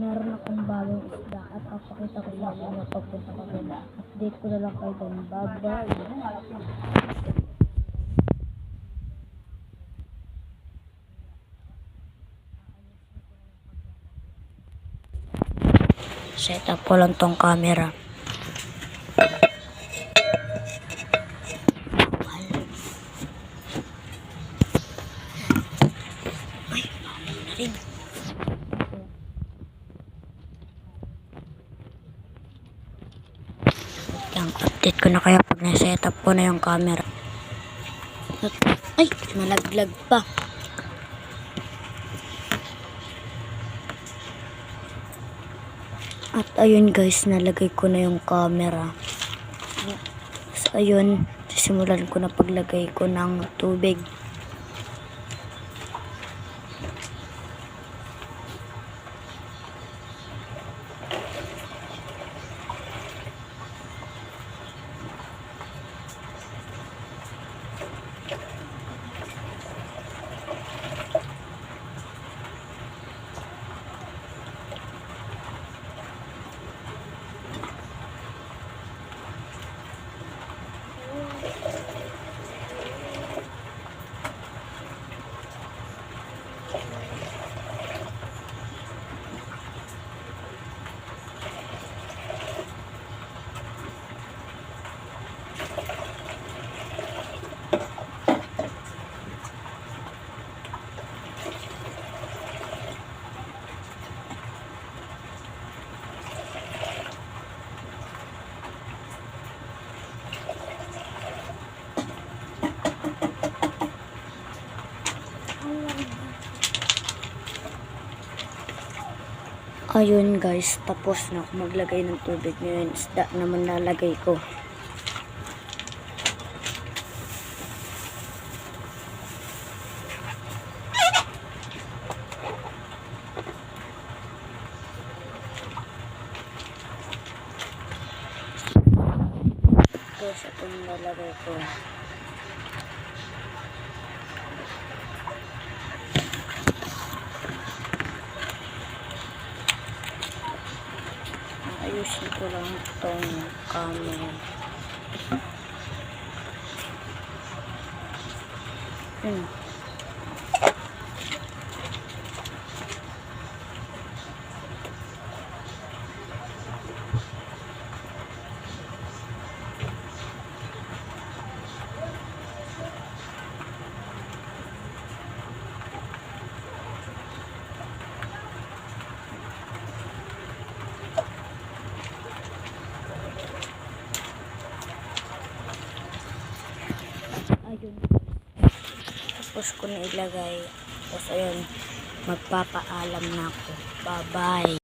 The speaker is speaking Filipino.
meron akong bagong isda at papakita ko sa inyo pagpunta ko doon. Update ko na lang kayo doon. Bye-bye. Set up ko lang tong camera. Update ko na kaya pag na-set up ko na yung camera. Ay, nalaglag pa. At ayun guys, nalagay ko na yung camera. So ayun, simulan ko na paglagay ko ng tubig. Ayun guys, tapos na ako maglagay ng tubig. Ngayon, isda naman nalagay ko. Tapos itong nalagay ko. Ayusin ko lang itong camera. Ayun. Tapos ko na ilagay. Tapos ayun, magpapaalam na ako. Bye-bye.